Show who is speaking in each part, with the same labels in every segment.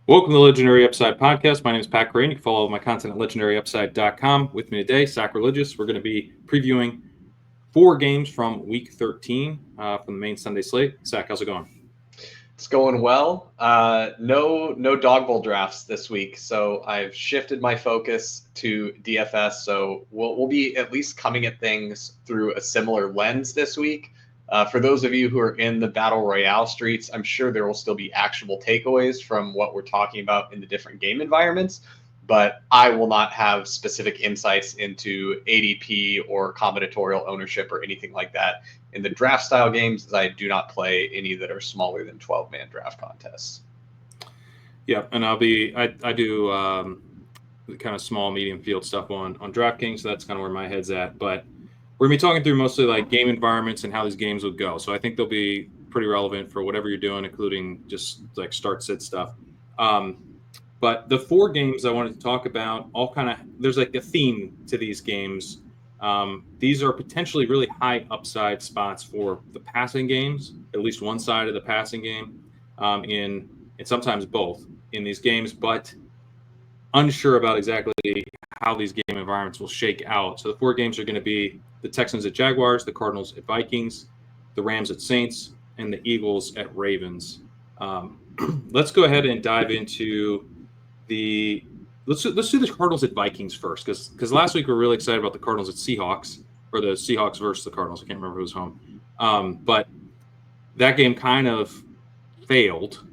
Speaker 1: Welcome to the Legendary Upside Podcast. My name is Pat Crane. You can follow my content at legendaryupside.com. With me today, Sackreligious. We're going to be previewing 4 games from Week 13 from the main Sunday slate. Sack, how's it going?
Speaker 2: It's going well. No dog bowl drafts this week, so I've shifted my focus to DFS. So we'll be at least coming at things through a similar lens this week. For those of you who are in the battle royale streets, I'm sure there will still be actionable takeaways from what we're talking about in the different game environments. But I will not have specific insights into ADP or combinatorial ownership or anything like that in the draft style games, as I do not play any that are smaller than 12-man draft contests.
Speaker 1: Yeah, and I do kind of small, medium field stuff on DraftKings, so that's kind of where my head's at. But we're going to be talking through mostly like game environments and how these games will go. So I think they'll be pretty relevant for whatever you're doing, including just like start-sit stuff. But the 4 games I wanted to talk about, there's like a theme to these games. These are potentially really high upside spots for the passing games, at least one side of the passing game, and sometimes both in these games, but unsure about exactly how these game environments will shake out. So the 4 games are going to be the Texans at Jaguars, the Cardinals at Vikings, the Rams at Saints, and the Eagles at Ravens. Let's go ahead and dive into let's do the Cardinals at Vikings first, because last week we were really excited about the Cardinals at Seahawks, or the Seahawks versus the Cardinals. I can't remember who's home, but that game kind of failed.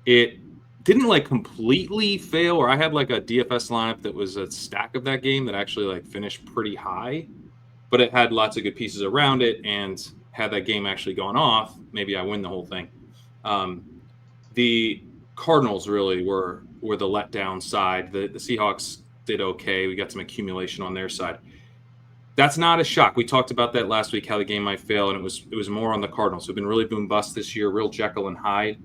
Speaker 1: It didn't like completely fail, or I had like a DFS lineup that was a stack of that game that actually like finished pretty high, but it had lots of good pieces around it, and had that game actually gone off, maybe I win the whole thing. The Cardinals really were the letdown side. The Seahawks did okay. We got some accumulation on their side. That's not a shock. We talked about that last week, how the game might fail, and it was more on the Cardinals, who've been really boom bust this year, real Jekyll and Hyde.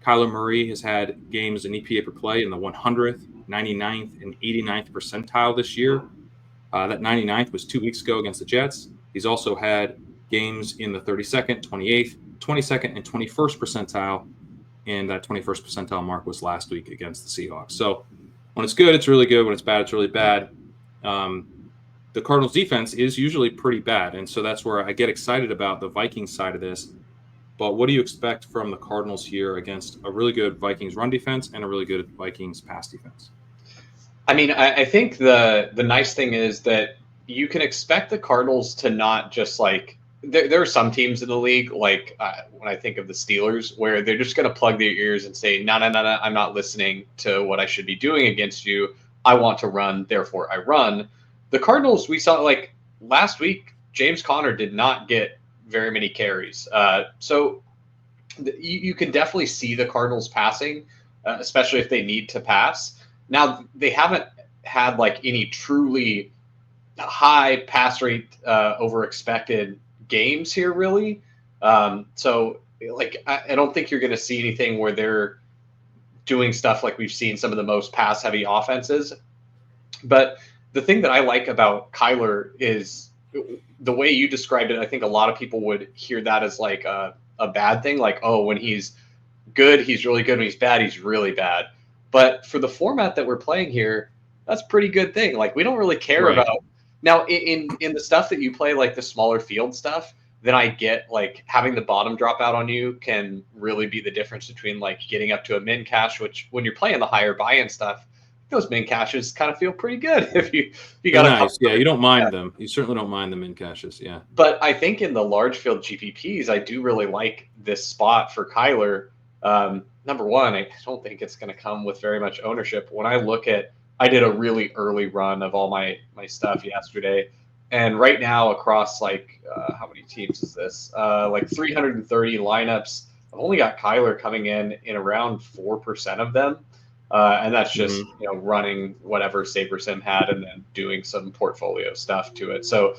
Speaker 1: Kyler Murray has had games in EPA per play in the 100th, 99th, and 89th percentile this year. That 99th was 2 weeks ago against the Jets. He's also had games in the 32nd, 28th, 22nd, and 21st percentile. And that 21st percentile mark was last week against the Seahawks. So when it's good, it's really good. When it's bad, it's really bad. The Cardinals defense is usually pretty bad. And so that's where I get excited about the Vikings side of this. But what do you expect from the Cardinals here against a really good Vikings run defense and a really good Vikings pass defense?
Speaker 2: I mean, I think the nice thing is that you can expect the Cardinals to not just like there are some teams in the league, like when I think of the Steelers, where they're just going to plug their ears and say, no, I'm not listening to what I should be doing against you. I want to run, therefore I run. The Cardinals, we saw like last week, James Conner did not get very many carries. So you can definitely see the Cardinals passing, especially if they need to pass. Now, they haven't had like any truly high pass rate over expected games here, really. So like I don't think you're going to see anything where they're doing stuff like we've seen some of the most pass heavy offenses. But the thing that I like about Kyler is the way you described it. I think a lot of people would hear that as like a bad thing, like, oh, when he's good, he's really good. When he's bad, he's really bad. But for the format that we're playing here, that's a pretty good thing. Like, we don't really care
Speaker 1: Right.
Speaker 2: about now in the stuff that you play, like the smaller field stuff. Then I get like having the bottom drop out on you can really be the difference between like getting up to a min cash, which when you're playing the higher buy-in stuff, those min caches kind of feel pretty good if you got
Speaker 1: They're
Speaker 2: a
Speaker 1: nice. Yeah, you don't mind
Speaker 2: yeah.
Speaker 1: them. You certainly don't mind them in caches. Yeah.
Speaker 2: But I think in the large field GPPs, I do really like this spot for Kyler. Number one, I don't think it's going to come with very much ownership. When I look at, I did a really early run of all my stuff yesterday, and right now across like how many teams is this? Like 330 lineups. I've only got Kyler coming in around 4% of them, and that's just running whatever SaberSim had and then doing some portfolio stuff to it. So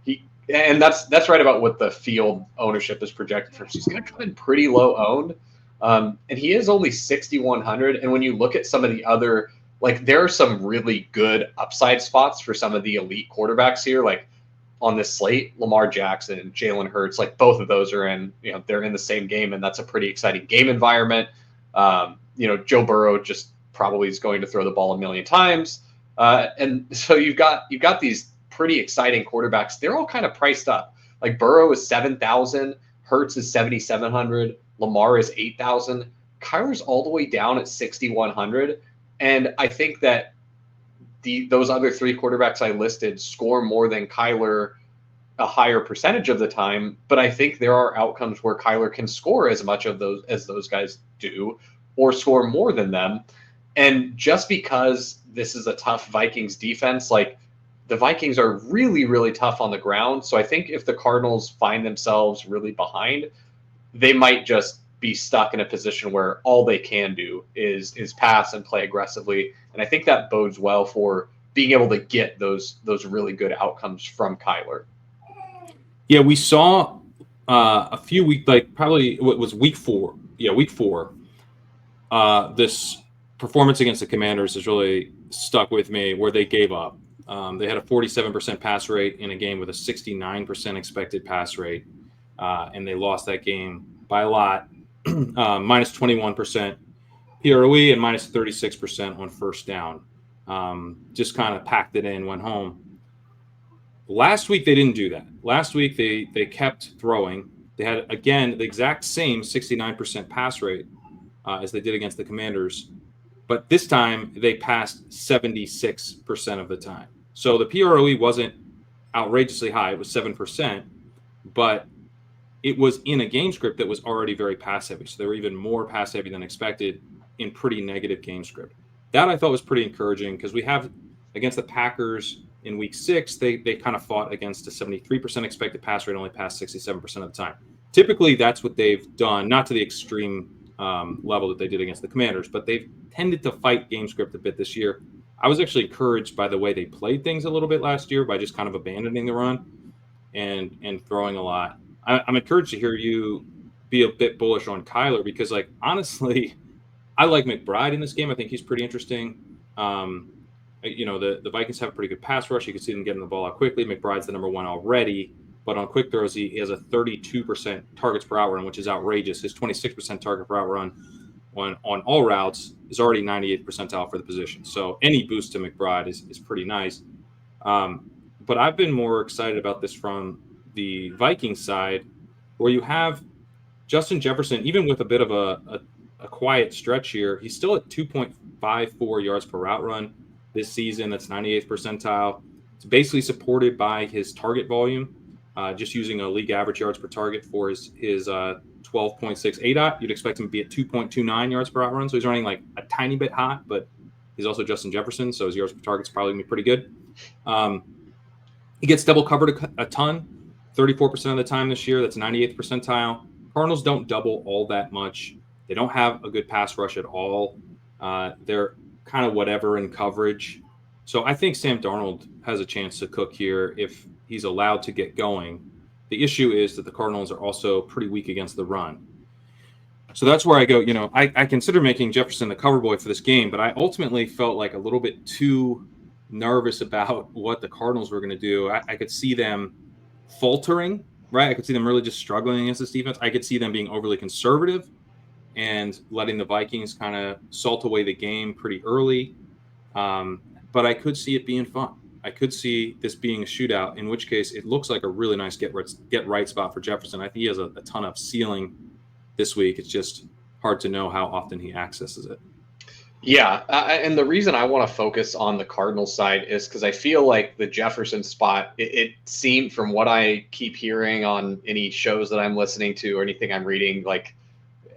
Speaker 2: and that's right about what the field ownership is projected for. He's going to come in pretty low owned. And he is only 6,100. And when you look at some of the other, like there are some really good upside spots for some of the elite quarterbacks here, like on this slate, Lamar Jackson, Jalen Hurts, like both of those are in, they're in the same game. And that's a pretty exciting game environment. Joe Burrow just probably is going to throw the ball a million times. And so you've got these pretty exciting quarterbacks. They're all kind of priced up. Like Burrow is 7,000, Hurts is 7,700, Lamar is 8,000, Kyler's all the way down at 6,100. And I think that those other three quarterbacks I listed score more than Kyler a higher percentage of the time, but I think there are outcomes where Kyler can score as much of those as those guys do, or score more than them. And just because this is a tough Vikings defense, like the Vikings are really, really tough on the ground. So I think if the Cardinals find themselves really behind, they might just be stuck in a position where all they can do is pass and play aggressively. And I think that bodes well for being able to get those really good outcomes from Kyler.
Speaker 1: Yeah, we saw a few weeks, like probably what was week 4. Yeah, week 4. This performance against the Commanders has really stuck with me, where they gave up. They had a 47% pass rate in a game with a 69% expected pass rate, and they lost that game by a lot, minus 21% PROE and minus 36% on first down. Just kind of packed it in, went home. Last week, they didn't do that. Last week, they kept throwing. They had, again, the exact same 69% pass rate as they did against the Commanders. But this time, they passed 76% of the time. So the PROE wasn't outrageously high. It was 7%. But it was in a game script that was already very pass heavy. So they were even more pass heavy than expected in pretty negative game script. That I thought was pretty encouraging, because we have, against the Packers in week 6, they kind of fought against a 73% expected pass rate, only passed 67% of the time. Typically, that's what they've done, not to the extreme level that they did against the Commanders, but they've tended to fight game script a bit this year. I was actually encouraged by the way they played things a little bit last year, by just kind of abandoning the run and throwing a lot. I'm encouraged to hear you be a bit bullish on Kyler, because, like, honestly, I like McBride in this game. I think he's pretty interesting. The Vikings have a pretty good pass rush. You can see them getting the ball out quickly. McBride's the number 1 already, but on quick throws, he has a 32% targets per out run, which is outrageous. His 26% target per out run on all routes is already 98th percentile for the position. So any boost to McBride is pretty nice. But I've been more excited about this from the Vikings side, where you have Justin Jefferson, even with a bit of a quiet stretch here, he's still at 2.54 yards per route run this season. That's 98th percentile. It's basically supported by his target volume, just using a league average yards per target for his 12.6 ADOT. You'd expect him to be at 2.29 yards per route run. So he's running like a tiny bit hot, but he's also Justin Jefferson, so his yards per target's probably going to be pretty good. He gets double covered a ton, 34% of the time this year. That's 98th percentile. Cardinals don't double all that much. They don't have a good pass rush at all. They're kind of whatever in coverage. So I think Sam Darnold has a chance to cook here if he's allowed to get going. The issue is that the Cardinals are also pretty weak against the run. So that's where I go, I consider making Jefferson the cover boy for this game, but I ultimately felt like a little bit too nervous about what the Cardinals were going to do. I could see them faltering, right? I could see them really just struggling against this defense. I could see them being overly conservative and letting the Vikings kind of salt away the game pretty early. But I could see it being fun. I could see this being a shootout, in which case it looks like a really nice get right spot for Jefferson. I think he has a ton of ceiling this week. It's just hard to know how often he accesses it.
Speaker 2: Yeah, and the reason I want to focus on the Cardinals side is because I feel like the Jefferson spot, it seemed, from what I keep hearing on any shows that I'm listening to or anything I'm reading, like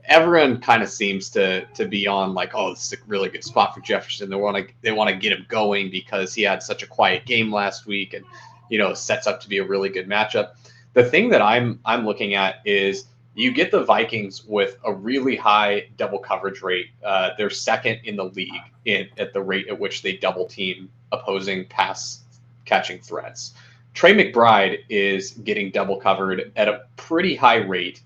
Speaker 2: everyone kind of seems to be on like, oh, this is a really good spot for Jefferson. They want to get him going because he had such a quiet game last week, and sets up to be a really good matchup. The thing that I'm looking at is, you get the Vikings with a really high double coverage rate. They're second in the league at the rate at which they double team opposing pass catching threats. Trey McBride is getting double covered at a pretty high rate.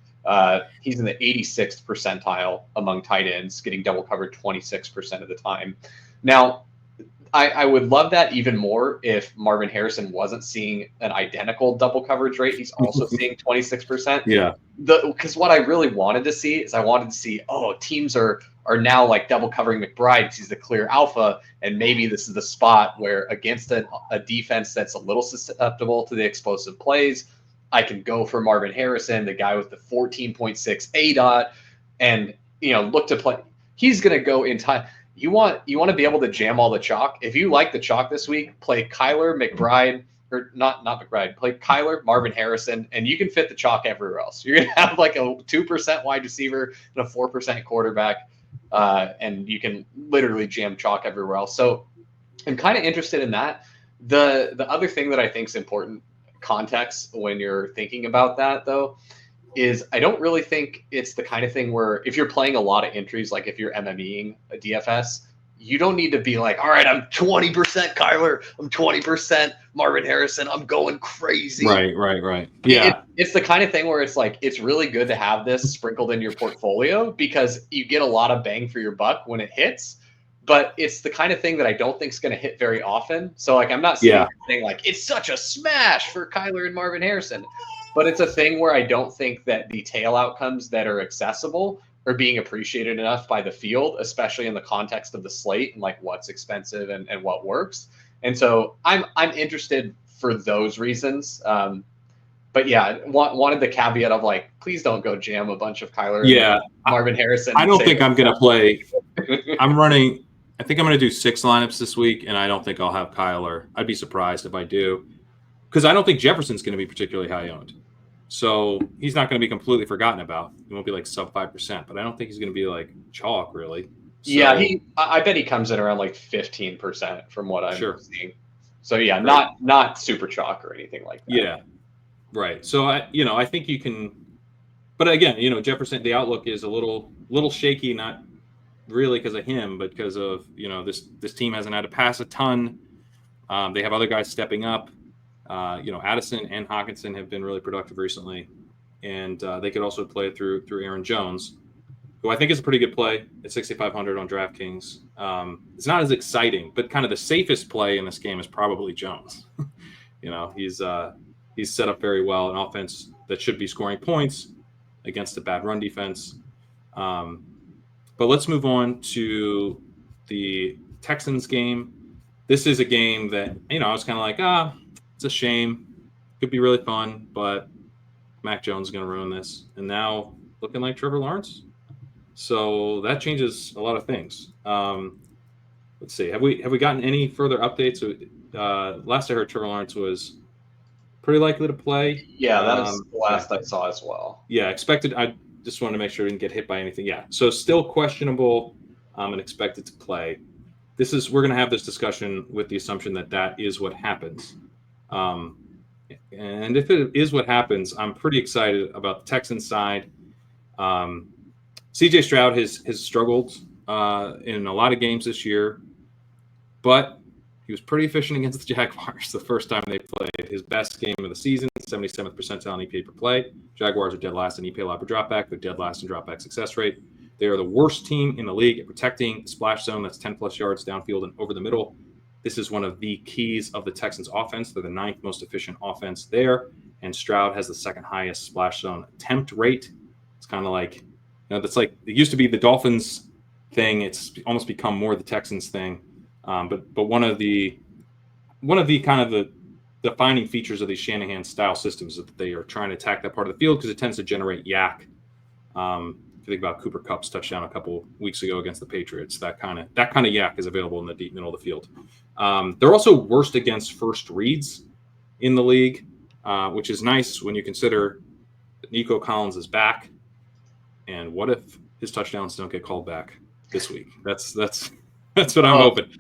Speaker 2: He's in the 86th percentile among tight ends, getting double covered 26% of the time. Now, I would love that even more if Marvin Harrison wasn't seeing an identical double coverage rate. He's also seeing 26%.
Speaker 1: Yeah.
Speaker 2: Because what I really wanted to see is, teams are are now like double covering McBride because he's the clear alpha, and maybe this is the spot where against a defense that's a little susceptible to the explosive plays, I can go for Marvin Harrison, the guy with the 14.6 ADOT, and look to play. He's going to go in time. You want to be able to jam all the chalk. If you like the chalk this week, play Kyler, McBride, or not McBride. Play Kyler, Marvin Harrison, and you can fit the chalk everywhere else. You're going to have like a 2% wide receiver and a 4% quarterback, and you can literally jam chalk everywhere else. So I'm kind of interested in that. The other thing that I think is important context when you're thinking about that, though, is I don't really think it's the kind of thing where if you're playing a lot of entries, like if you're MMEing a DFS, you don't need to be like, all right, I'm 20% Kyler, I'm 20% Marvin Harrison, I'm going crazy.
Speaker 1: Right. Yeah.
Speaker 2: It's the kind of thing where it's like, it's really good to have this sprinkled in your portfolio because you get a lot of bang for your buck when it hits. But it's the kind of thing that I don't think is going to hit very often. So like, I'm not sitting here saying like, it's such a smash for Kyler and Marvin Harrison. But it's a thing where I don't think that the tail outcomes that are accessible are being appreciated enough by the field, especially in the context of the slate and like what's expensive and what works. And so I'm interested for those reasons. But yeah, wanted the caveat of like, please don't go jam a bunch of Kyler and Marvin Harrison.
Speaker 1: I don't think I'm going to play. I think I'm going to do 6 lineups this week, and I don't think I'll have Kyler. I'd be surprised if I do, because I don't think Jefferson's going to be particularly high owned. So he's not going to be completely forgotten about. He won't be like sub 5%, but I don't think he's going to be like chalk really. So,
Speaker 2: yeah, I bet he comes in around like 15% from what I'm seeing. So yeah, not super chalk or anything like that.
Speaker 1: Yeah, right. So I think you can, but again, Jefferson, the outlook is a little shaky, not really because of him, but because of this team hasn't had to pass a ton. They have other guys stepping up. Addison and Hockenson have been really productive recently, and they could also play through Aaron Jones, who I think is a pretty good play at 6,500 on DraftKings. It's not as exciting, but kind of the safest play in this game is probably Jones. He's set up very well, an offense that should be scoring points against a bad run defense. But let's move on to the Texans game. This is a game that, I was kind of like, it's a shame. Could be really fun, but Mac Jones is going to ruin this. And now looking like Trevor Lawrence. So that changes a lot of things. Let's see. Have we gotten any further updates? Last I heard, Trevor Lawrence was pretty likely to play.
Speaker 2: Yeah, that was the last I saw as well.
Speaker 1: Yeah, expected. I just wanted to make sure he didn't get hit by anything. Yeah, so still questionable and expected to play. We're going to have this discussion with the assumption that is what happens. And if it is what happens, I'm pretty excited about the Texans side. CJ Stroud has struggled in a lot of games this year, but he was pretty efficient against the Jaguars the first time they played. His best game of the season, 77th percentile in EPA per play. Jaguars are dead last in EPA allowed per dropback. They're dead last in dropback success rate. They are the worst team in the league at protecting the splash zone. That's 10-plus yards downfield and over the middle. This is one of the keys of the Texans' offense. They're the 9th most efficient offense there, and Stroud has the 2nd highest splash zone attempt rate. It's kind of like, that's like it used to be the Dolphins thing. It's almost become more the Texans thing. But one of the kind of the defining features of these Shanahan style systems is that they are trying to attack that part of the field because it tends to generate yak. If you think about Cooper Kupp's touchdown a couple weeks ago against the Patriots, that kind of yak is available in the deep middle of the field. They're also worst against first reads in the league, which is nice when you consider that Nico Collins is back. And what if his touchdowns don't get called back this week? That's what I'm hoping.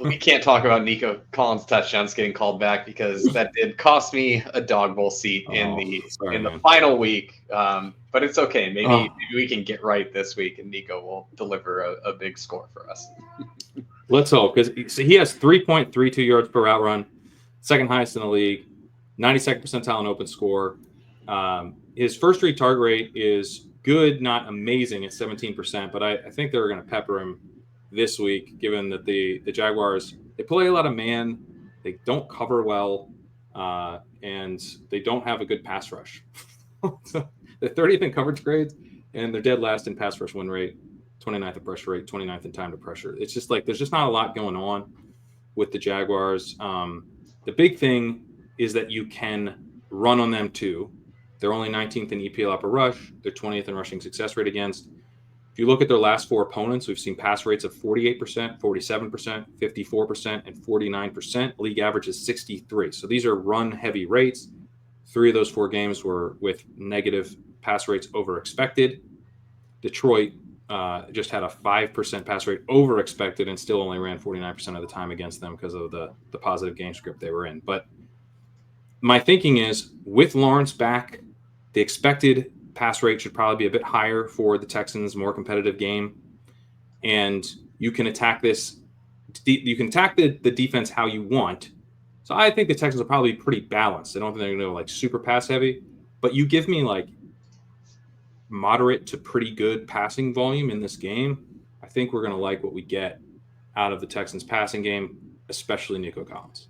Speaker 2: We can't talk about Nico Collins' touchdowns getting called back because that did cost me a dog bowl seat in the final week. But it's okay. Maybe we can get right this week, and Nico will deliver a big score for us.
Speaker 1: Let's hope, because he has 3.32 yards per route run, 2nd highest in the league, 92nd percentile in open score. His first read target rate is good, not amazing at 17%, but I think they're going to pepper him this week, given that the Jaguars, they play a lot of man, they don't cover well, and they don't have a good pass rush. So they're 30th in coverage grades, and they're dead last in pass rush win rate, 29th in pressure rate, 29th in time to pressure. It's just like there's just not a lot going on with the Jaguars. The big thing is that you can run on them too. They're only 19th in EPL upper rush. They're 20th in rushing success rate against. If you look at their last four opponents, we've seen pass rates of 48%, 47%, 54%, and 49%. League average is 63. So these are run heavy rates. 3 of those 4 games were with negative pass rates over expected. Detroit just had a 5% pass rate over expected and still only ran 49% of the time against them because of the positive game script they were in. But my thinking is with Lawrence back, the expected pass rate should probably be a bit higher for the Texans, more competitive game. And you can attack this. You can attack the defense how you want. So I think the Texans are probably pretty balanced. I don't think they're going to go like super pass heavy, but you give me like moderate to pretty good passing volume in this game. I think we're going to like what we get out of the Texans passing game, especially Nico Collins.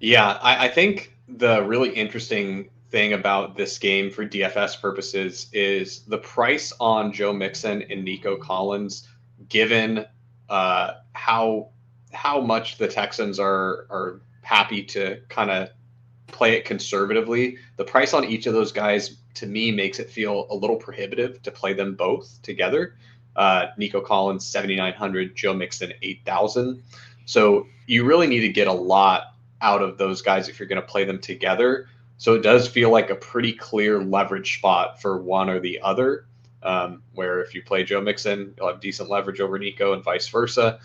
Speaker 2: Yeah, I think the really interesting thing about this game for DFS purposes is the price on Joe Mixon and Nico Collins, given how much the Texans are happy to kind of play it conservatively. The price on each of those guys to me makes it feel a little prohibitive to play them both together. Nico Collins 7,900, Joe Mixon 8,000. So you really need to get a lot out of those guys if you're going to play them together. So it does feel like a pretty clear leverage spot for one or the other, where if you play Joe Mixon, you'll have decent leverage over Nico and vice versa.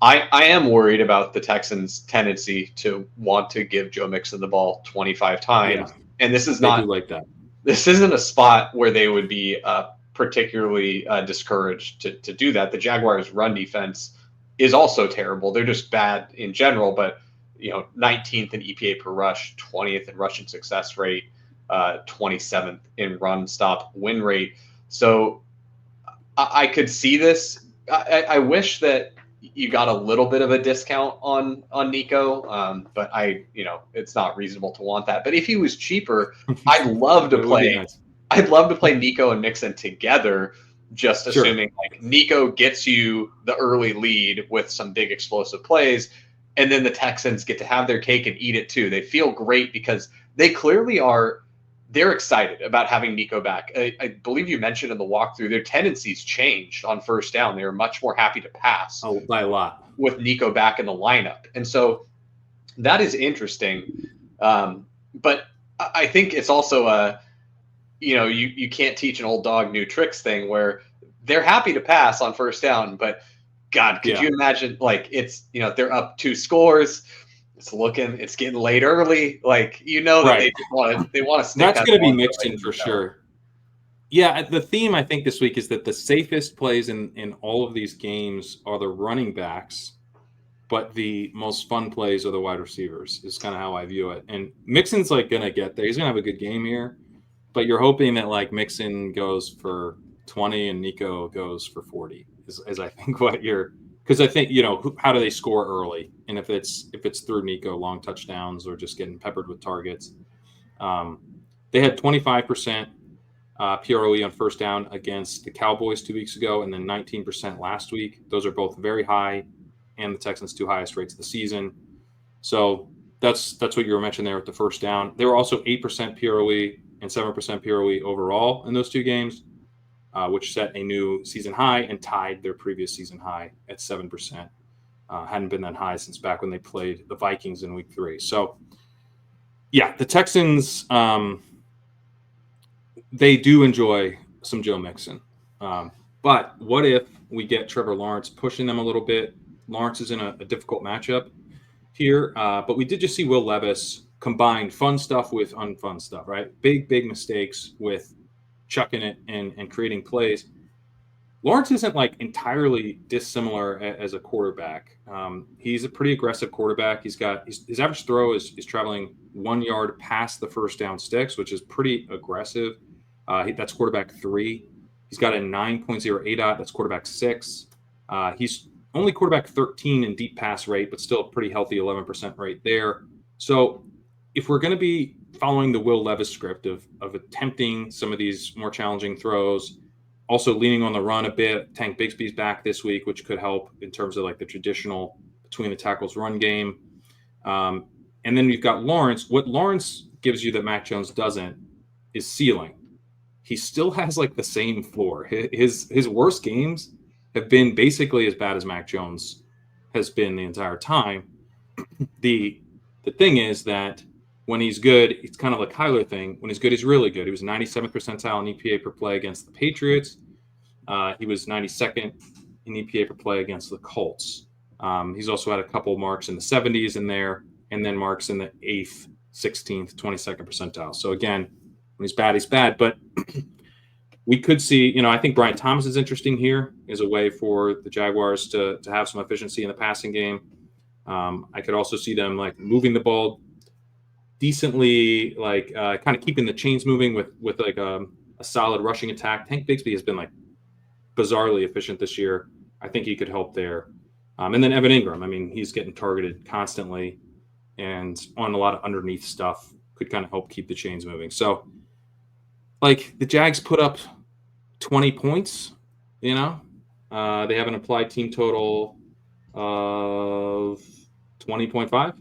Speaker 2: I am worried about the Texans' tendency to want to give Joe Mixon the ball 25 times.
Speaker 1: Yeah,
Speaker 2: and this is
Speaker 1: they
Speaker 2: not
Speaker 1: do like that.
Speaker 2: This isn't a spot where they would be particularly discouraged to do that. The Jaguars' run defense is also terrible. They're just bad in general, but 19th in EPA per rush, 20th in rushing success rate, 27th in run stop win rate. So I could see this. I wish that you got a little bit of a discount on Nico, but it's not reasonable to want that. But if he was cheaper, I'd love to
Speaker 1: It would be
Speaker 2: play.
Speaker 1: nice.
Speaker 2: I'd love to play Nico and Mixon together, just
Speaker 1: Sure.
Speaker 2: assuming like Nico gets you the early lead with some big explosive plays, and then the Texans get to have their cake and eat it too. They feel great because they clearly are. They're excited about having Nico back. I believe you mentioned in the walkthrough their tendencies changed on first down. They were much more happy to pass
Speaker 1: By a lot
Speaker 2: with Nico back in the lineup, and so that is interesting. But I think it's also a you can't teach an old dog new tricks thing where they're happy to pass on first down, but God, could you imagine like it's they're up 2 scores. It's getting late early. Like that they want to sneak.
Speaker 1: That's going to be Mixon for sure. Yeah, the theme I think this week is that the safest plays in all of these games are the running backs, but the most fun plays are the wide receivers. Is kind of how I view it. And Mixon's like going to get there. He's going to have a good game here, but you're hoping that like Mixon goes for 20 and Nico goes for 40. Is I think what you're. Because I think how do they score early, and if it's through Nico, long touchdowns or just getting peppered with targets. They had 25% PROE on first down against the Cowboys 2 weeks ago, and then 19% last week. Those are both very high, and the Texans' 2 highest rates of the season. So that's what you were mentioning there with the first down. They were also 8% PROE and 7% PROE overall in those 2 games. Which set a new season high and tied their previous season high at 7%. Hadn't been that high since back when they played the Vikings in week 3. So, yeah, the Texans, they do enjoy some Joe Mixon. But what if we get Trevor Lawrence pushing them a little bit? Lawrence is in a difficult matchup here, but we did just see Will Levis combine fun stuff with unfun stuff, right? Big mistakes with chucking it and creating plays. Lawrence isn't like entirely dissimilar as a quarterback. He's a pretty aggressive quarterback. His average throw is traveling 1 yard past the first down sticks, which is pretty aggressive. That's quarterback 3. He's got a 9.0 ADOT. That's quarterback 6. He's only quarterback 13 in deep pass rate, but still a pretty healthy 11% rate there. So if we're going to be following the Will Levis script of attempting some of these more challenging throws, Also leaning on the run a bit. Tank Bigsby's back this week, which could help in terms of like the traditional between the tackles run game. And then you've got Lawrence. What Lawrence gives you that Mac Jones doesn't is ceiling. He still has like the same floor. His worst games have been basically as bad as Mac Jones has been the entire time. The the thing is that when he's good, it's kind of like Kyler thing. When he's good, he's really good. He was 97th percentile in EPA per play against the Patriots. He was 92nd in EPA per play against the Colts. He's also had a couple marks in the 70s in there, and then marks in the 8th, 16th, 22nd percentile. So again, when he's bad, he's bad. But we could see, I think Brian Thomas is interesting here as a way for the Jaguars to have some efficiency in the passing game. I could also see them like moving the ball decently, like kind of keeping the chains moving with like a solid rushing attack. Tank Bigsby has been like bizarrely efficient this year. I think he could help there. And then Evan Ingram, I mean, he's getting targeted constantly and on a lot of underneath stuff, could kind of help keep the chains moving. So, like, the Jags put up 20 points, they have an applied team total of 20.5.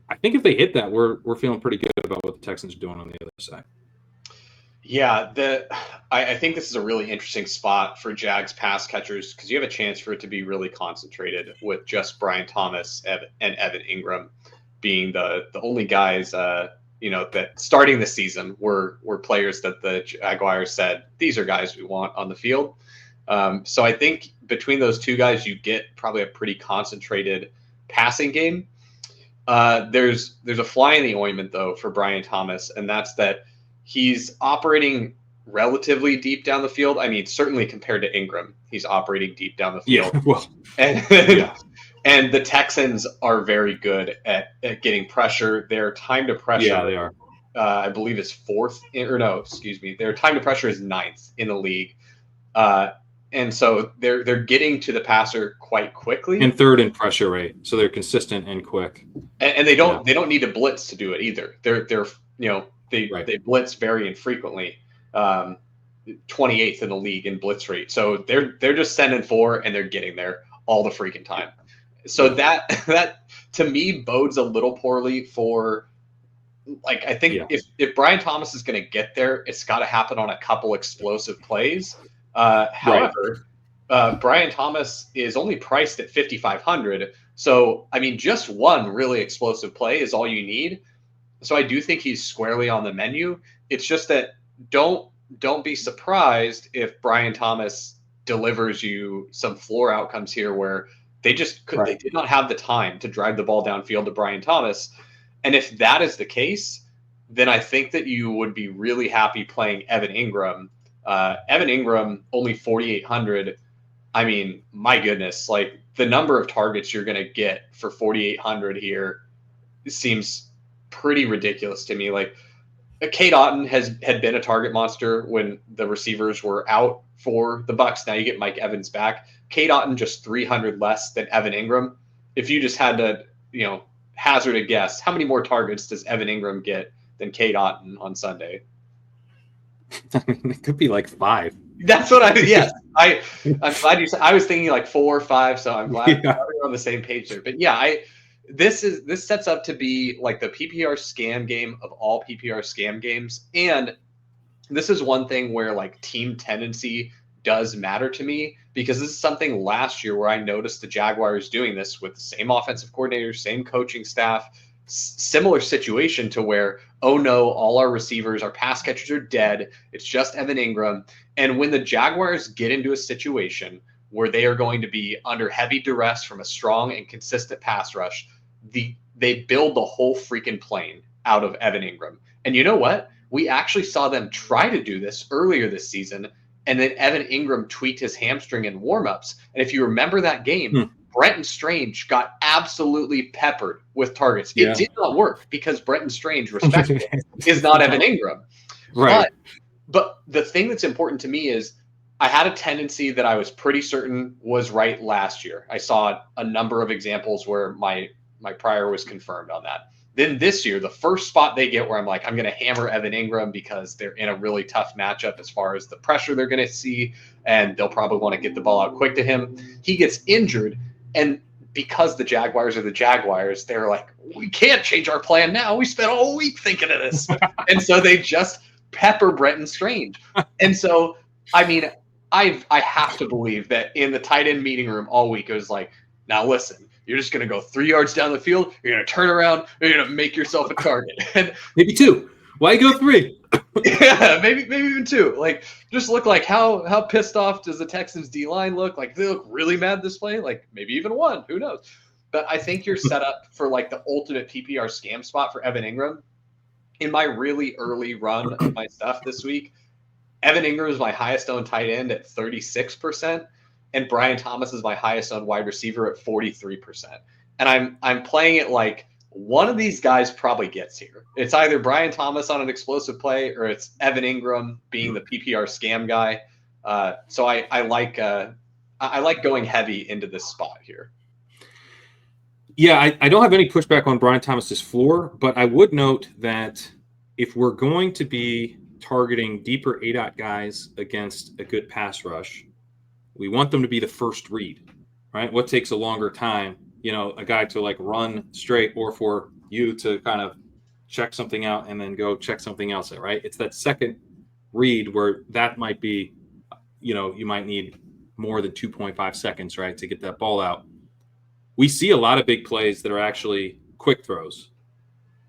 Speaker 1: I think if they hit that, we're feeling pretty good about what the Texans are doing on the other side.
Speaker 2: Yeah, I think this is a really interesting spot for Jags pass catchers because you have a chance for it to be really concentrated with just Brian Thomas and Evan Ingram being the only guys that starting the season were players that the Jaguars said these are guys we want on the field. So I think between those two guys, you get probably a pretty concentrated passing game. There's a fly in the ointment though for Brian Thomas, and that's that he's operating relatively deep down the field. I mean, certainly compared to Ingram, he's operating deep down the field.
Speaker 1: Yeah, well,
Speaker 2: and
Speaker 1: yeah.
Speaker 2: And the Texans are very good at getting pressure. Their time to pressure,
Speaker 1: Yeah, they are.
Speaker 2: I believe, is fourth. Their time to pressure is ninth in the league. And so they're getting to the passer quite quickly.
Speaker 1: And third in pressure rate, so they're consistent and quick.
Speaker 2: And they don't need to blitz to do it either. They blitz very infrequently. 28th in the league in blitz rate. So they're just sending four and they're getting there all the freaking time. So that to me bodes a little poorly for, like, I think if Brian Thomas is going to get there, it's got to happen on a couple explosive plays. However, Brian Thomas is only priced at 5,500. So, I mean, just one really explosive play is all you need. So I do think he's squarely on the menu. It's just that don't be surprised if Brian Thomas delivers you some floor outcomes here where they just they did not have the time to drive the ball downfield to Brian Thomas. And if that is the case, then I think that you would be really happy playing Evan Ingram. Evan Ingram, only 4,800. I mean, my goodness, like the number of targets you're going to get for 4,800 here seems pretty ridiculous to me. Like, Cade Otton had been a target monster when the receivers were out for the Bucs. Now you get Mike Evans back. Cade Otton just 300 less than Evan Ingram. If you just had to, hazard a guess, how many more targets does Evan Ingram get than Cade Otton on Sunday?
Speaker 1: I mean, it could be like 5.
Speaker 2: That's what I'm glad you said. I was thinking like 4 or 5, so I'm glad we're on the same page there. But yeah, this sets up to be like the PPR scam game of all PPR scam games. And this is one thing where like team tendency does matter to me, because this is something last year where I noticed the Jaguars doing this with the same offensive coordinator, same coaching staff, similar situation to where, oh no, all our receivers, our pass catchers are dead. It's just Evan Ingram. And when the Jaguars get into a situation where they are going to be under heavy duress from a strong and consistent pass rush, they build the whole freaking plane out of Evan Ingram. And you know what? We actually saw them try to do this earlier this season, and then Evan Ingram tweaked his hamstring in warmups. And if you remember that game, Brenton Strange got absolutely peppered with targets. It did not work because Brenton Strange, respectfully, is not Evan Ingram.
Speaker 1: Right.
Speaker 2: But the thing that's important to me is I had a tendency that I was pretty certain was right last year. I saw a number of examples where my prior was confirmed on that. Then this year, the first spot they get where I'm like, I'm going to hammer Evan Ingram because they're in a really tough matchup as far as the pressure they're going to see, and they'll probably want to get the ball out quick to him. He gets injured, and because the Jaguars are the Jaguars, they're like, we can't change our plan now. We spent all week thinking of this. And so they just pepper Brenton Strange. And so, I mean, I have to believe that in the tight end meeting room all week, it was like, now listen, you're just going to go 3 yards down the field. You're going to turn around. You're going to make yourself a target. And
Speaker 1: maybe 2. Why go 3?
Speaker 2: yeah, maybe even 2. Like, just look like how pissed off does the Texans D line look? Like, they look really mad this play. Like, maybe even 1. Who knows? But I think you're set up for like the ultimate PPR scam spot for Evan Ingram. In my really early run of my stuff this week, Evan Ingram is my highest owned tight end at 36%, and Brian Thomas is my highest owned wide receiver at 43%. And I'm playing it like one of these guys probably gets here. It's either Brian Thomas on an explosive play or it's Evan Ingram being the PPR scam guy. So I like going heavy into this spot here.
Speaker 1: Yeah, I don't have any pushback on Brian Thomas's floor, but I would note that if we're going to be targeting deeper ADOT guys against a good pass rush, we want them to be the first read, right? What takes a longer time, a guy to like run straight, or for you to kind of check something out and then go check something else out, right? It's that second read where that might be, you might need more than 2.5 seconds, right, to get that ball out. We see a lot of big plays that are actually quick throws.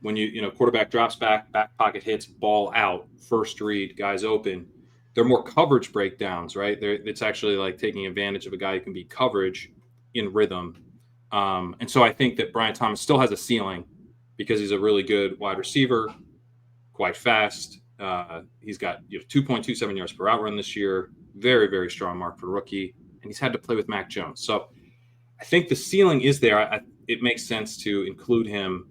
Speaker 1: When quarterback drops back pocket hits, ball out, first read, guys open. They're more coverage breakdowns, right? It's actually like taking advantage of a guy who can be coverage in rhythm. And so I think that Brian Thomas still has a ceiling because he's a really good wide receiver, quite fast. He's got 2.27 yards per route run this year. Very, very strong mark for rookie. And he's had to play with Mac Jones. So I think the ceiling is there. It makes sense to include him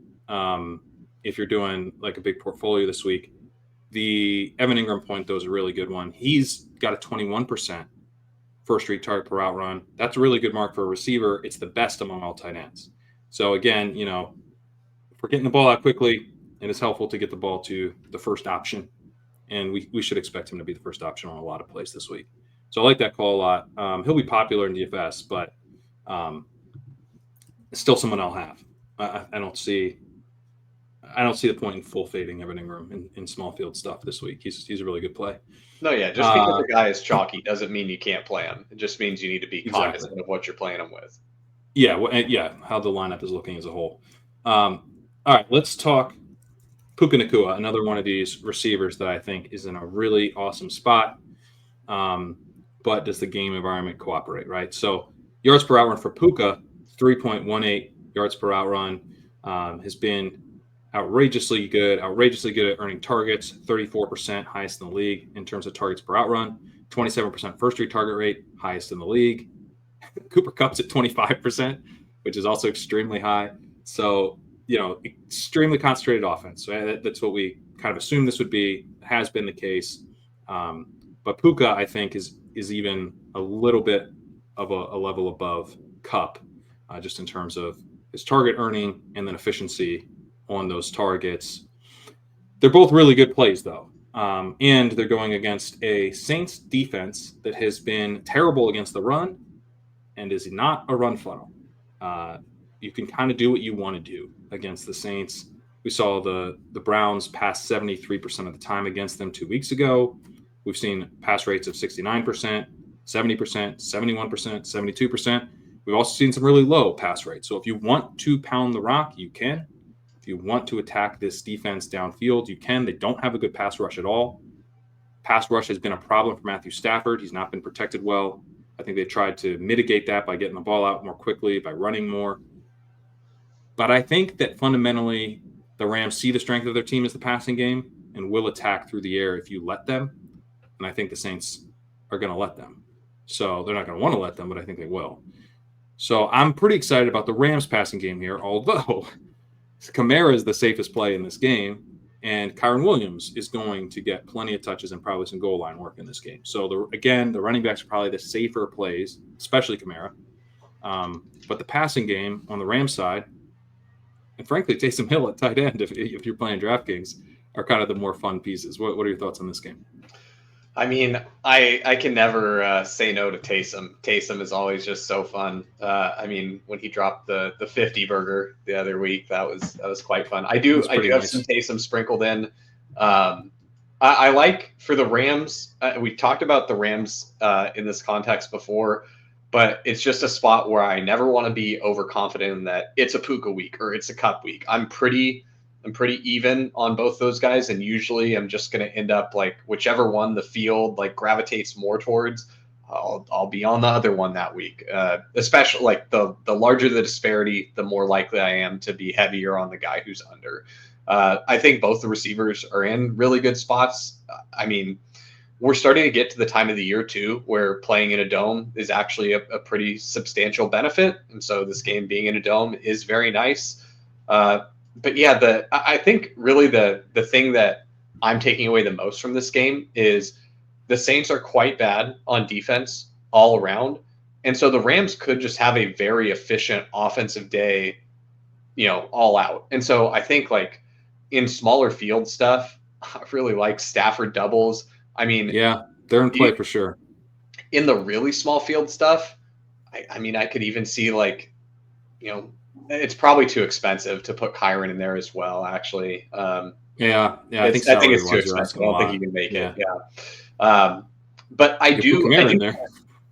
Speaker 1: if you're doing like a big portfolio this week. The Evan Ingram point, though, is a really good one. He's got a 21% first read target per route run. That's a really good mark for a receiver. It's the best among all tight ends. So again, if we're getting the ball out quickly, it is helpful to get the ball to the first option. And we should expect him to be the first option on a lot of plays this week. So I like that call a lot. He'll be popular in DFS, but still someone I'll have. I don't see the point in full fading Evan Ingram in small field stuff this week. He's a really good play.
Speaker 2: No, yeah, just because a guy is chalky doesn't mean you can't play him. It just means you need to be cognizant of what you're playing him with.
Speaker 1: Yeah, how the lineup is looking as a whole. All right, let's talk Puka Nacua, another one of these receivers that I think is in a really awesome spot. But does the game environment cooperate, right? So yards per out run for Puka, 3.18 yards per out run, has been outrageously good at earning targets, 34% highest in the league in terms of targets per out run, 27% first read target rate, highest in the league. Cooper Kupp's at 25%, which is also extremely high. So, extremely concentrated offense. So that's what we kind of assumed this would be, has been the case. But Puka, I think, is even a little bit of a level above Kupp, just in terms of his target earning and then efficiency on those targets. They're both really good plays, though. And they're going against a Saints defense that has been terrible against the run and is not a run funnel. You can kind of do what you want to do against the Saints. We saw the Browns pass 73% of the time against them 2 weeks ago. We've seen pass rates of 69%, 70%, 71%, 72%. We've also seen some really low pass rates. So if you want to pound the rock, you can. If you want to attack this defense downfield, you can. They don't have a good pass rush at all. Pass rush has been a problem for Matthew Stafford. He's not been protected well. I think they tried to mitigate that by getting the ball out more quickly, by running more. But I think that fundamentally the Rams see the strength of their team as the passing game and will attack through the air if you let them. And I think the Saints are going to let them. So they're not going to want to let them, but I think they will. So I'm pretty excited about the Rams passing game here, although Kamara is the safest play in this game, and Kyren Williams is going to get plenty of touches and probably some goal line work in this game. So, the running backs are probably the safer plays, especially Kamara. But the passing game on the Rams side, and frankly, Taysom Hill at tight end, if you're playing DraftKings, are kind of the more fun pieces. What are your thoughts on this game?
Speaker 2: I mean, I can never say no to Taysom. Taysom is always just so fun. I mean, when he dropped the 50 burger the other week, that was quite fun.
Speaker 1: That's
Speaker 2: I do
Speaker 1: pretty
Speaker 2: have some
Speaker 1: nice.
Speaker 2: Taysom sprinkled in. I like for the Rams. We talked about the Rams in this context before, but it's just a spot where I never want to be overconfident in that it's a Puka week or it's a Cup week. I'm pretty even on both those guys, and usually I'm just going to end up like whichever one the field like gravitates more towards. I'll be on the other one that week. Especially like the larger the disparity, the more likely I am to be heavier on the guy who's under. I think both the receivers are in really good spots. I mean, we're starting to get to the time of the year too where playing in a dome is actually a pretty substantial benefit, and so this game being in a dome is very nice. Uh, but yeah, I think really the thing that I'm taking away the most from this game is the Saints are quite bad on defense all around, and so the Rams could just have a very efficient offensive day, all out. And so I think like in smaller field stuff, I really like Stafford doubles. I mean,
Speaker 1: Yeah, they're in play for sure.
Speaker 2: in the really small field stuff, I mean, I could even see like, it's probably too expensive to put Kyron in there as well. Actually,
Speaker 1: Yeah. I think
Speaker 2: I think
Speaker 1: salary
Speaker 2: it's too
Speaker 1: wise, you're
Speaker 2: expensive. I
Speaker 1: asking a
Speaker 2: don't think you
Speaker 1: lot.
Speaker 2: can make it.
Speaker 1: Yeah,
Speaker 2: Yeah, but
Speaker 1: you put
Speaker 2: I
Speaker 1: Kamara
Speaker 2: do,
Speaker 1: in there.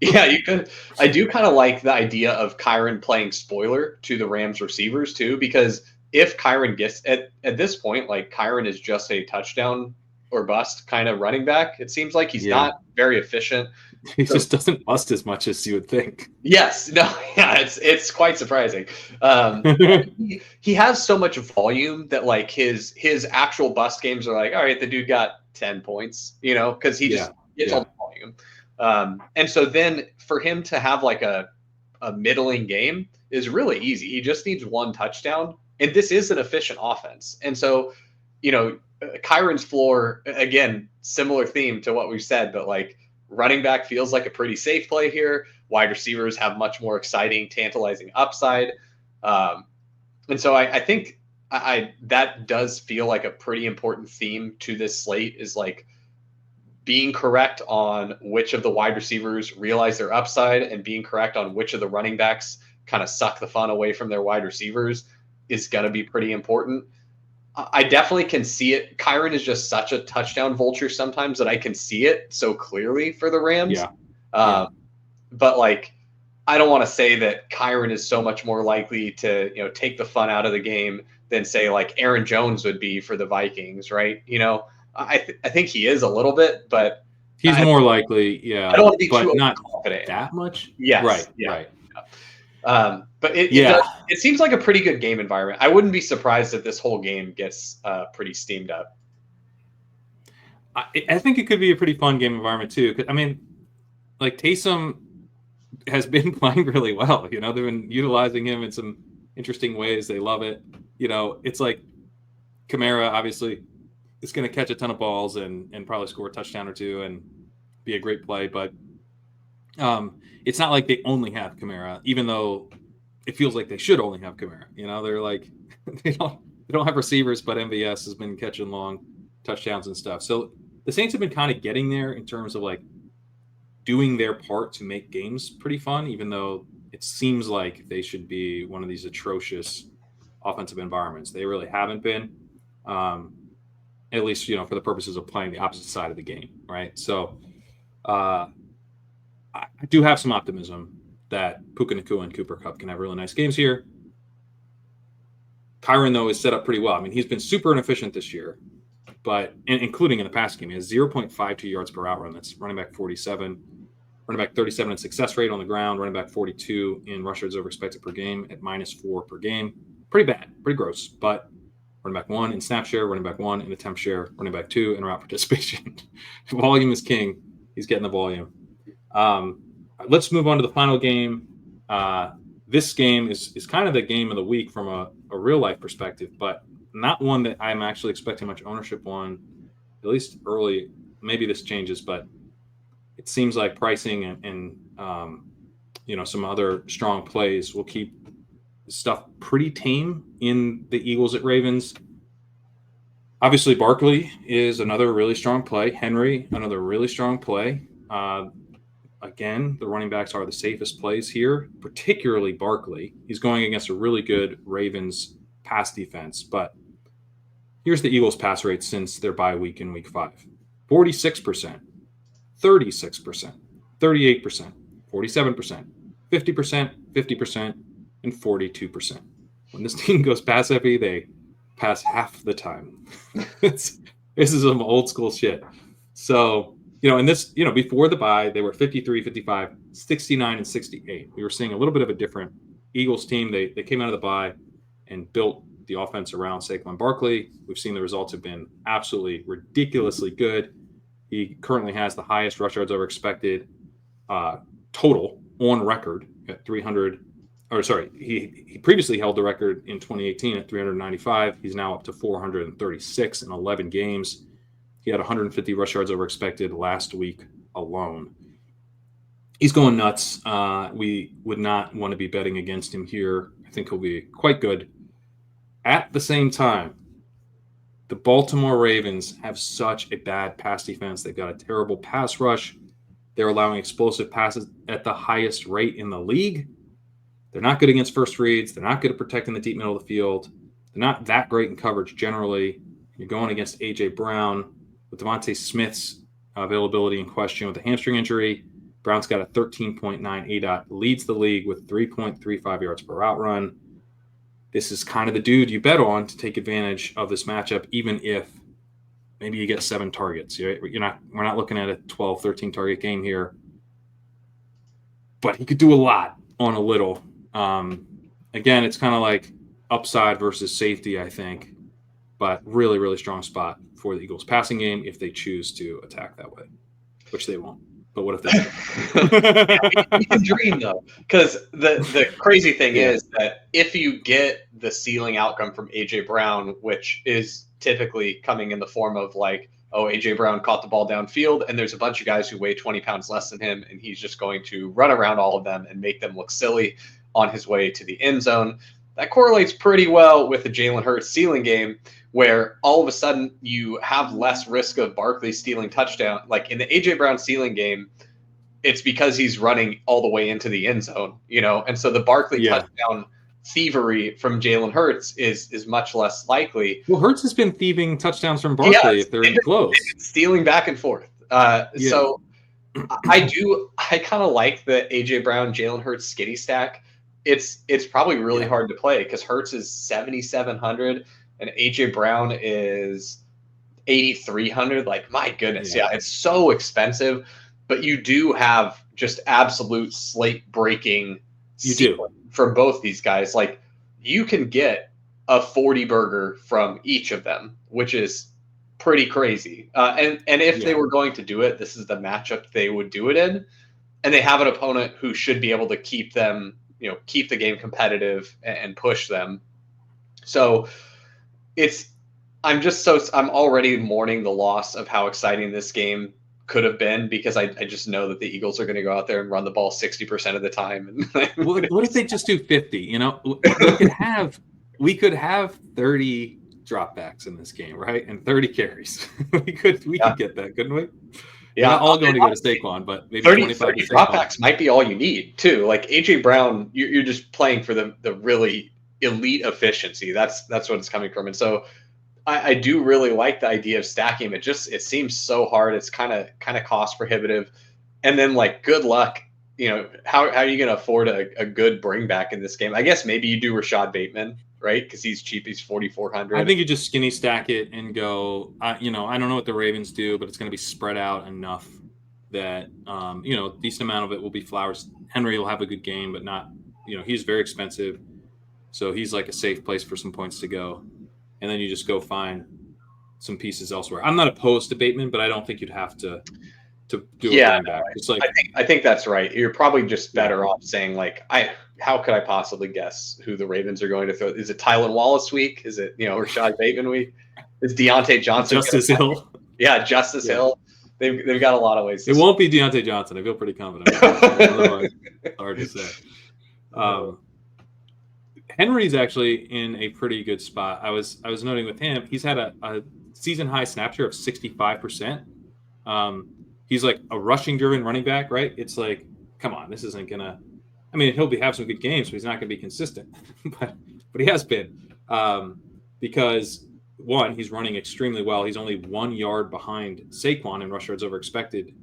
Speaker 2: yeah, you could. I do kind of like the idea of Kyron playing spoiler to the Rams receivers too, because if Kyron gets at this point, like Kyron is just a touchdown or bust kind of running back. It seems like he's
Speaker 1: Yeah,
Speaker 2: not very efficient.
Speaker 1: he
Speaker 2: So
Speaker 1: just doesn't bust as much as you would think.
Speaker 2: yes, no, yeah, it's quite surprising. He has so much volume that like his actual bust games are like, all right, the dude got 10 points, because he
Speaker 1: Yeah,
Speaker 2: just gets all
Speaker 1: yeah,
Speaker 2: the volume. And so then for him to have like a middling game is really easy. He just needs one touchdown, and this is an efficient offense. And so, Kyron's floor again, similar theme to what we've said, but like running back feels like a pretty safe play here. Wide receivers have much more exciting, tantalizing upside. Um, and so I think that does feel like a pretty important theme to this slate is like being correct on which of the wide receivers realize their upside and being correct on which of the running backs kind of suck the fun away from their wide receivers is going to be pretty important. I definitely can see it. Kyron is just such a touchdown vulture sometimes that I can see it so clearly for the Rams.
Speaker 1: yeah,
Speaker 2: Um,
Speaker 1: yeah.
Speaker 2: but like, I don't want to say that Kyron is so much more likely to, take the fun out of the game than say like Aaron Jones would be for the Vikings, right? I think he is a little bit, but
Speaker 1: He's
Speaker 2: I,
Speaker 1: more likely,
Speaker 2: I
Speaker 1: yeah,
Speaker 2: don't want to be too
Speaker 1: but not
Speaker 2: overconfident in him.
Speaker 1: that much.
Speaker 2: Yes,
Speaker 1: Right,
Speaker 2: yeah.
Speaker 1: right.
Speaker 2: But
Speaker 1: Yeah,
Speaker 2: it seems like a pretty good game environment. I wouldn't be surprised if this whole game gets pretty steamed up.
Speaker 1: I think it could be a pretty fun game environment too. I mean, like Taysom has been playing really well. They've been utilizing him in some interesting ways. They love it. It's like Kamara obviously is going to catch a ton of balls and probably score a touchdown or two and be a great play. But it's not like they only have Kamara, even though it feels like they should only have Kamara. They're like they don't have receivers, but MVS has been catching long touchdowns and stuff. So the Saints have been kind of getting there in terms of like doing their part to make games pretty fun, even though it seems like they should be one of these atrocious offensive environments. They really haven't been, at least for the purposes of playing the opposite side of the game, right? So uh, I do have some optimism that Puka Nacua and Cooper Cup can have really nice games here. Kyron, though, is set up pretty well. I mean, he's been super inefficient this year, but including in the past game, he has 0.52 yards per out run. That's running back 47, running back 37 in success rate on the ground, running back 42 in rush yards over expected per game at -4 per game. Pretty bad, pretty gross, but running back 1 in snap share, running back 1 in attempt share, running back 2 in route participation. Volume is king. He's getting the volume. Let's move on to the final game. This game is kind of the game of the week from a real life perspective, but not one that I'm actually expecting much ownership on, at least early. Maybe this changes, but it seems like pricing and some other strong plays will keep stuff pretty tame in the Eagles at Ravens. Obviously, Barkley is another really strong play. Henry, another really strong play. Again, the running backs are the safest plays here, particularly Barkley. He's going against a really good Ravens pass defense. But here's the Eagles' pass rate since their bye week in week 5: 46%, 36%, 38%, 47%, 50%, 50%, and 42%. When this team goes pass heavy, they pass half the time. This is some old school shit. So, and this, before the bye, they were 53, 55, 69, and 68. We were seeing a little bit of a different Eagles team. They came out of the bye and built the offense around Saquon Barkley. We've seen the results have been absolutely ridiculously good. He currently has the highest rush yards over expected total on record at 300. Or sorry, he previously held the record in 2018 at 395. He's now up to 436 in 11 games. He had 150 rush yards over expected last week alone. He's going nuts. We would not want to be betting against him here. I think he'll be quite good. At the same time, the Baltimore Ravens have such a bad pass defense. They've got a terrible pass rush. They're allowing explosive passes at the highest rate in the league. They're not good against first reads. They're not good at protecting the deep middle of the field. They're not that great in coverage generally. You're going against A.J. Brown with Devontae Smith's availability in question with a hamstring injury. Brown's got a 13.9 ADOT, leads the league with 3.35 yards per route run. This is kind of the dude you bet on to take advantage of this matchup, even if maybe you get 7 targets. We're not looking at a 12, 13 target game here. But he could do a lot on a little. Again, it's kind of like upside versus safety, I think. But really, really strong spot for the Eagles passing game if they choose to attack that way, which they won't. But what if they
Speaker 2: do? We can dream, though, because the crazy thing is that if you get the ceiling outcome from A.J. Brown, which is typically coming in the form of like, oh, A.J. Brown caught the ball downfield, and there's a bunch of guys who weigh 20 pounds less than him, and he's just going to run around all of them and make them look silly on his way to the end zone. That correlates pretty well with the Jalen Hurts ceiling game, where all of a sudden you have less risk of Barkley stealing touchdown. Like in the A.J. Brown ceiling game, it's because he's running all the way into the end zone, and so the Barkley touchdown thievery from Jalen Hurts is much less likely.
Speaker 1: Well, Hurts has been thieving touchdowns from Barkley if they're in close.
Speaker 2: Stealing back and forth. So I kind of like the A.J. Brown, Jalen Hurts skinny stack. It's probably really hard to play because Hurts is 7,700 and A.J. Brown is 8,300. Like, my goodness. Yeah, it's so expensive. But you do have just absolute slate breaking from both these guys. Like, you can get a 40 burger from each of them, which is pretty crazy. And if they were going to do it, this is the matchup they would do it in. And they have an opponent who should be able to keep them, keep the game competitive and push them. So I'm already mourning the loss of how exciting this game could have been, because I just know that the Eagles are going to go out there and run the ball 60% of the time.
Speaker 1: Well, what if they just do 50? We could have 30 dropbacks in this game, right? And 30 carries. we could get that, couldn't we? Yeah, not all going to go to Saquon, but maybe 30
Speaker 2: dropbacks might be all you need too. Like A.J. Brown, you're just playing for the really elite efficiency. That's what it's coming from. And so I do really like the idea of stacking. It seems so hard. It's kind of cost prohibitive. And then, like, good luck. How are you going to afford a good bring back in this game? I guess maybe you do Rashad Bateman, right? Because he's cheap. He's 4,400.
Speaker 1: I think you just skinny stack it and go. I don't know what the Ravens do, but it's going to be spread out enough that a decent amount of it will be Flowers. Henry will have a good game, but not. He's very expensive, so he's like a safe place for some points to go. And then you just go find some pieces elsewhere. I'm not opposed to Bateman, but I don't think you'd have to do a running back. It's like,
Speaker 2: I think that's right. You're probably just better off saying, like, how could I possibly guess who the Ravens are going to throw? Is it Tylan Wallace week? Is it Rashad Bateman week? Is Deontay Johnson?
Speaker 1: Justice Hill.
Speaker 2: Yeah, Justice Hill. They've got a lot of ways.
Speaker 1: It won't be Deontay Johnson. I feel pretty confident. Otherwise, hard to say. Henry's actually in a pretty good spot. I was noting with him, he's had a season high snap share of 65%. Um, he's like a rushing driven running back, right? It's like, come on, this isn't gonna. I mean, he'll have some good games, but he's not gonna be consistent. but he has been, because one, he's running extremely well. He's only 1 yard behind Saquon in rush yards over expected.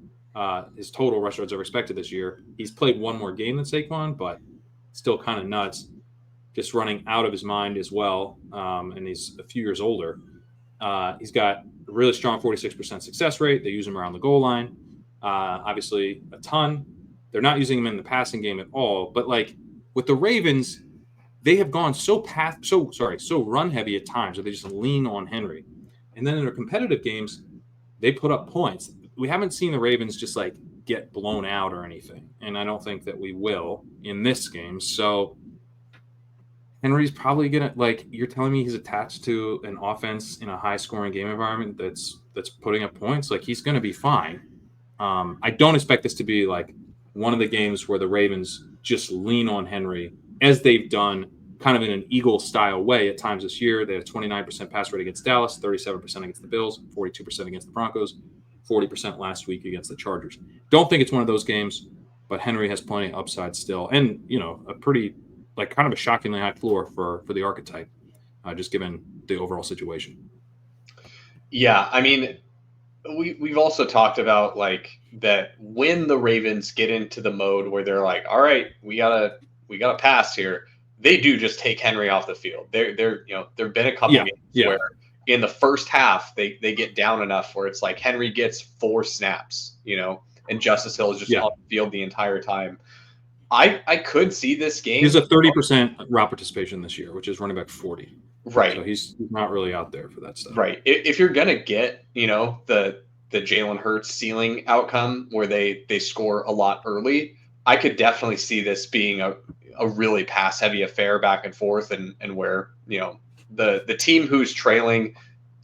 Speaker 1: His total rush yards over expected this year. He's played one more game than Saquon, but still kind of nuts. Just running out of his mind as well, and he's a few years older. He's got a really strong 46% success rate. They use him around the goal line, obviously a ton. They're not using him in the passing game at all. But like with the Ravens, they have gone so run heavy at times that they just lean on Henry. And then in their competitive games, they put up points. We haven't seen the Ravens just like get blown out or anything, and I don't think that we will in this game. So Henry's probably gonna, like, you're telling me he's attached to an offense in a high scoring game environment that's putting up points. Like, he's gonna be fine. I don't expect this to be like one of the games where the Ravens just lean on Henry as they've done kind of in an Eagle style way at times this year. They had a 29% pass rate against Dallas, 37% against the Bills, 42% against the Broncos, 40% last week against the Chargers. Don't think it's one of those games, but Henry has plenty of upside still, and a pretty, like, kind of a shockingly high floor for the archetype, just given the overall situation.
Speaker 2: Yeah, I mean, we've also talked about like that when the Ravens get into the mode where they're like, all right, we gotta pass here. They do just take Henry off the field. There've been a couple games where in the first half they get down enough where it's like Henry gets 4 snaps, and Justice Hill is just on the field the entire time. I could see this game.
Speaker 1: He's a 30% route participation this year, which is running back 40.
Speaker 2: Right.
Speaker 1: So he's not really out there for that stuff.
Speaker 2: Right. If you're gonna get, the Jalen Hurts ceiling outcome where they score a lot early, I could definitely see this being a really pass heavy affair back and forth, and where, the team who's trailing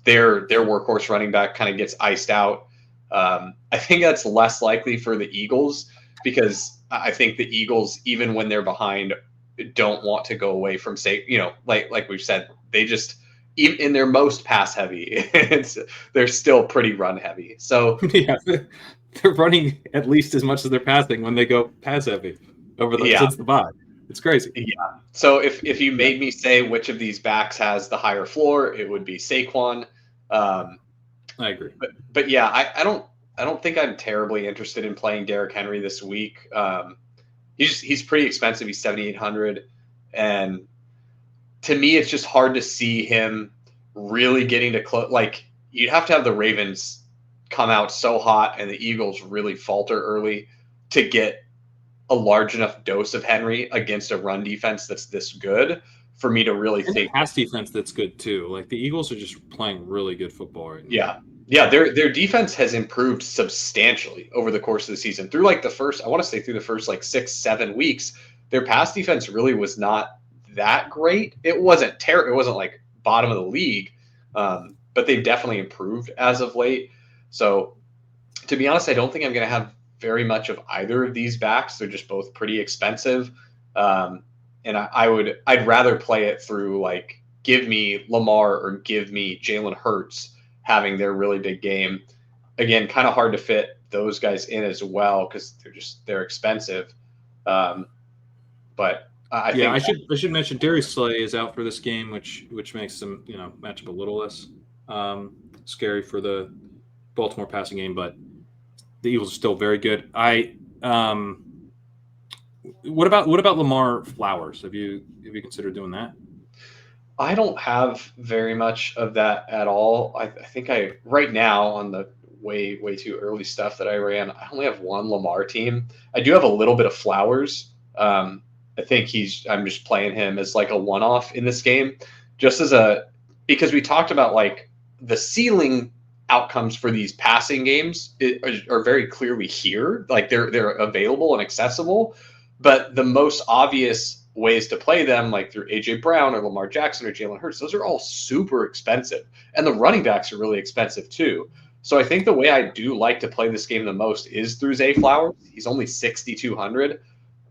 Speaker 2: their workhorse running back kind of gets iced out. I think that's less likely for the Eagles, because I think the Eagles, even when they're behind, don't want to go away from, say, like we've said, they just, in their most pass heavy, they're still pretty run heavy. So
Speaker 1: yeah, they're running at least as much as they're passing when they go pass heavy since the bye. It's crazy.
Speaker 2: Yeah. So if you made me say which of these backs has the higher floor, it would be Saquon.
Speaker 1: I agree.
Speaker 2: But yeah, I don't think I'm terribly interested in playing Derrick Henry this week. He's pretty expensive. He's $7,800, and to me, it's just hard to see him really getting to close. Like, you'd have to have the Ravens come out so hot and the Eagles really falter early to get a large enough dose of Henry against a run defense that's this good for me to really think.
Speaker 1: Pass defense that's good too. Like, the Eagles are just playing really good football right now.
Speaker 2: Yeah, their defense has improved substantially over the course of the season. Through like the first 6-7 weeks, their pass defense really was not that great. It wasn't terrible. It wasn't like bottom of the league, but they've definitely improved as of late. So, to be honest, I don't think I'm going to have very much of either of these backs. They're just both pretty expensive, and I'd rather play it through, like, give me Lamar or give me Jalen Hurts having their really big game. Again, kind of hard to fit those guys in as well because they're expensive. But I
Speaker 1: should mention Darius Slay is out for this game, which makes them matchup a little less scary for the Baltimore passing game, but the Eagles are still very good. What about Lamar Flowers? Have you considered doing that?
Speaker 2: I don't have very much of that at all. I think right now on the way too early stuff that I ran, I only have one Lamar team. I do have a little bit of Flowers. I think I'm just playing him as like a one-off in this game, because we talked about like the ceiling outcomes for these passing games are very clearly here. Like they're available and accessible, but the most obvious ways to play them, like through AJ Brown or Lamar Jackson or Jalen Hurts, those are all super expensive, and the running backs are really expensive too. So I think the way I do like to play this game the most is through Zay Flowers. He's only 6,200.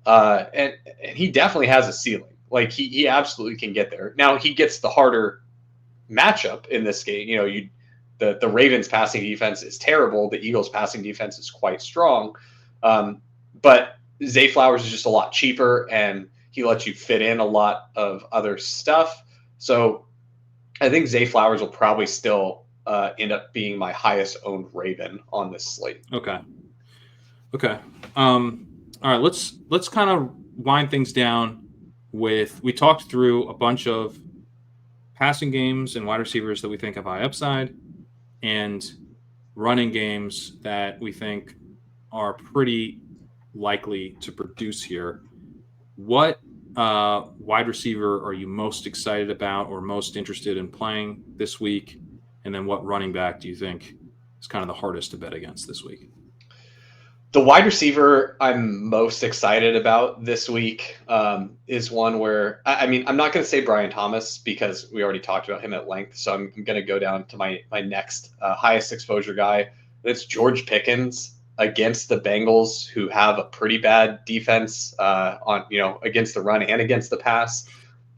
Speaker 2: And he definitely has a ceiling. Like he absolutely can get there. Now he gets the harder matchup in this game. The Ravens passing defense is terrible. The Eagles passing defense is quite strong. But Zay Flowers is just a lot cheaper, and he lets you fit in a lot of other stuff. So I think Zay Flowers will probably still end up being my highest owned Raven on this slate.
Speaker 1: Okay. Okay. All right. Let's kind of wind things down with. We talked through a bunch of passing games and wide receivers that we think have high upside, and running games that we think are pretty likely to produce here. What wide receiver are you most excited about or most interested in playing this week? And then what running back do you think is kind of the hardest to bet against this week?
Speaker 2: The wide receiver I'm most excited about this week is one where, I mean, I'm not going to say Brian Thomas because we already talked about him at length. So I'm going to go down to my next highest exposure guy. It's George Pickens against the Bengals, who have a pretty bad defense against the run and against the pass.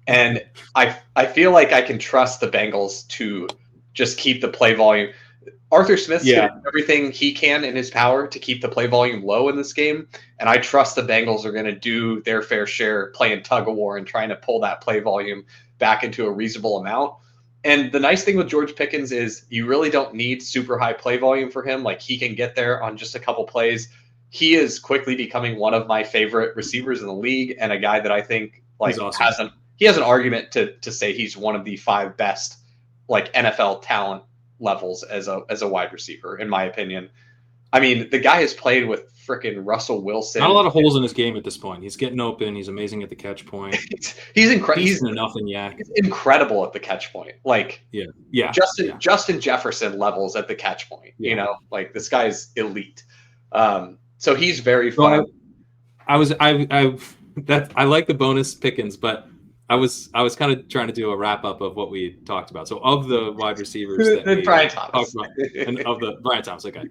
Speaker 2: And I feel like I can trust the Bengals to just keep the play volume. Arthur Smith's going to do everything he can in his power to keep the play volume low in this game. And I trust the Bengals are going to do their fair share playing tug of war and trying to pull that play volume back into a reasonable amount. And the nice thing with George Pickens is you really don't need super high play volume for him. Like he can get there on just a couple plays. He is quickly becoming one of my favorite receivers in the league and a guy that I think
Speaker 1: Awesome.
Speaker 2: he has an argument to say he's one of the 5 best like NFL talent levels as a wide receiver, in my opinion. I mean, the guy has played with freaking Russell Wilson.
Speaker 1: Not a lot of holes in his game at this point. He's getting open. He's amazing at the catch point.
Speaker 2: he's incredible.
Speaker 1: He's enough in yak.
Speaker 2: He's incredible at the catch point. Like Justin Jefferson levels at the catch point.
Speaker 1: Yeah.
Speaker 2: You know, like this guy's elite. So he's very fun.
Speaker 1: I like the bonus Pickens, but I was kind of trying to do a wrap up of what we talked about. So of the wide receivers that we
Speaker 2: Brian Thomas.
Speaker 1: talked about, and of the Brian Thomas, okay.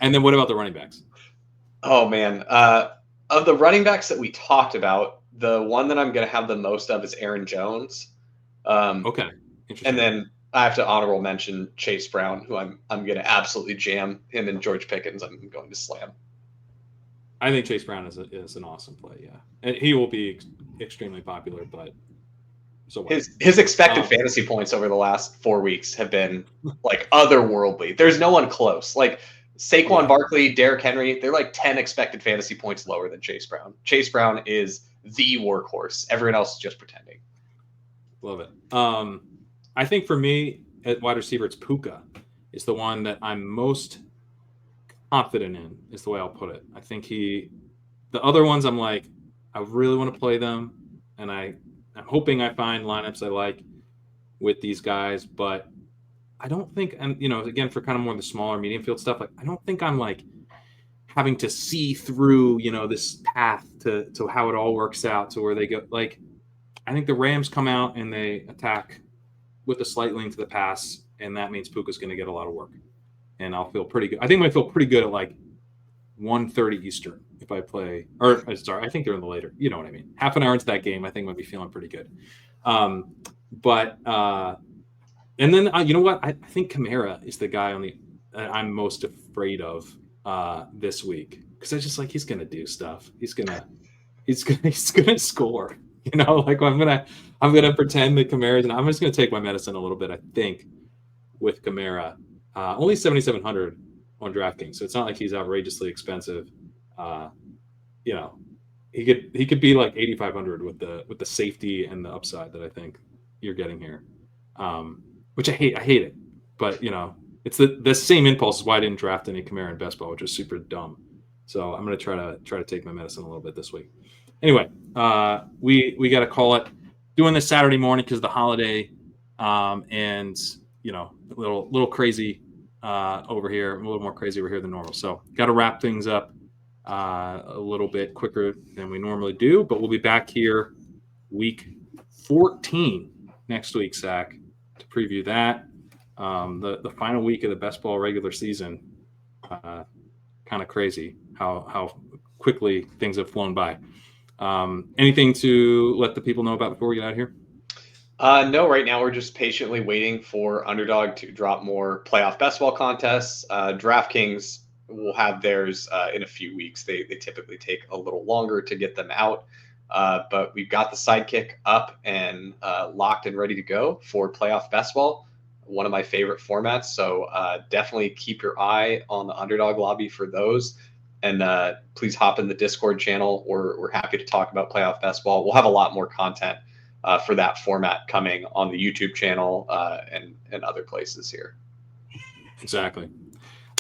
Speaker 1: And then what about the running backs?
Speaker 2: Oh man, of the running backs that we talked about, the one that I'm going to have the most of is Aaron Jones.
Speaker 1: Okay,
Speaker 2: and then I have to honorable mention Chase Brown, who I'm going to absolutely jam. Him and George Pickens, I'm going to slam.
Speaker 1: I think Chase Brown is an awesome play. Yeah, and he will be extremely popular, but. So
Speaker 2: his expected fantasy points over the last 4 weeks have been like otherworldly. There's no one close. Like Saquon Barkley, Derrick Henry, they're like 10 expected fantasy points lower than Chase Brown. Chase Brown is the workhorse. Everyone else is just pretending.
Speaker 1: Love it. I think for me at wide receiver, it's Puka is the one that I'm most confident in, is the way I'll put it. I think the other ones I'm like, I really want to play them, and I'm hoping I find lineups I like with these guys, but I don't think, and again, for kind of more of the smaller medium field stuff, like I don't think I'm like having to see through, this path to how it all works out to where they go. Like, I think the Rams come out and they attack with a slight lean to the pass, and that means Puka's going to get a lot of work, and I'll feel pretty good. I think I feel pretty good at like 1:30 Eastern if I play, or sorry, I think they're in the later. You know what I mean? Half an hour into that game, I think I'd be feeling pretty good. And then you know what? I think Kamara is the guy I'm most afraid of this week, because I just like he's gonna do stuff. He's gonna score. Like I'm gonna pretend that Kamara's, and I'm just gonna take my medicine a little bit. I think with Kamara, only 7,700 on DraftKings, so it's not like he's outrageously expensive. He could be like 8,500 with the safety and the upside that I think you're getting here, which I hate it, but it's the same impulse is why I didn't draft any Kamara in best ball, which is super dumb. So I'm gonna try to take my medicine a little bit this week. Anyway, we got to call it, doing this Saturday morning because of the holiday, and a little crazy over here, a little more crazy over here than normal. So got to wrap things up a little bit quicker than we normally do, but we'll be back here week 14 next week, Sack, to preview that. The final week of the best ball regular season. Kind of crazy how quickly things have flown by. Anything to let the people know about before we get out of here?
Speaker 2: No, right now we're just patiently waiting for Underdog to drop more playoff basketball contests. DraftKings will have theirs in a few weeks. They typically take a little longer to get them out. But we've got the sidekick up and locked and ready to go for playoff basketball, one of my favorite formats. So definitely keep your eye on the Underdog lobby for those. And please hop in the Discord channel. We're happy to talk about playoff basketball. We'll have a lot more content for that format coming on the YouTube channel and other places here.
Speaker 1: Exactly.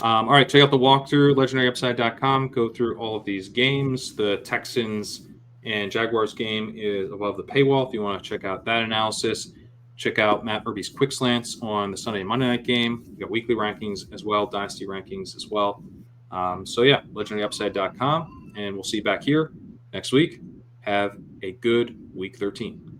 Speaker 1: All right, check out the walkthrough, legendaryupside.com. Go through all of these games. The Texans and Jaguars game is above the paywall if you want to check out that analysis. Check out Matt Irby's Quick Slants on the Sunday and Monday night game. You got weekly rankings as well, dynasty rankings as well. So yeah, legendaryupside.com, and we'll see you back here next week. Have a good week 13.